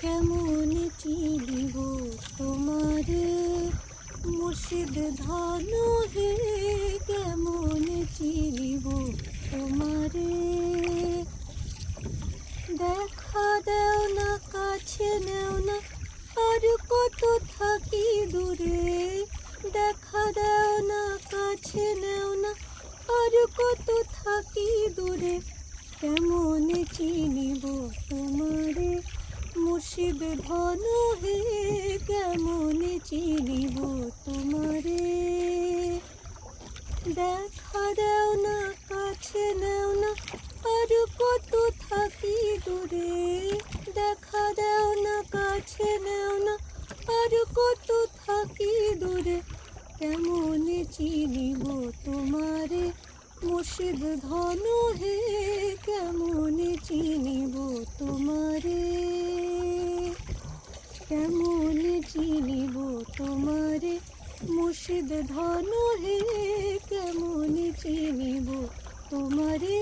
কেমন চিনিব তোমারে মুর্শিদ ধন হে, কেমন চিনিব তোমারে। দেখা দেও না, কাছে নেও না, আর কত থাকি দূরে। দেখা দেও না, কাছে নেও না, আর কত থাকি দূরে। কেমন চিনিব তোমারে মুর্শিদ ধন হে, কেমন চিনিব তোমারে। দেখা দেও না, কাছে নেও না, আর কত থাকি দূরে। দেখা দেও না, কাছে নেও না, আর কত থাকি দূরে। কেমন চিনিব তোমারে মুর্শিদ ধন হে, কেমন চিনিব তোমারে। কেমন চিনিব তোমারে মুর্শিদ ধন হে, কেমন চিনিব তোমারে।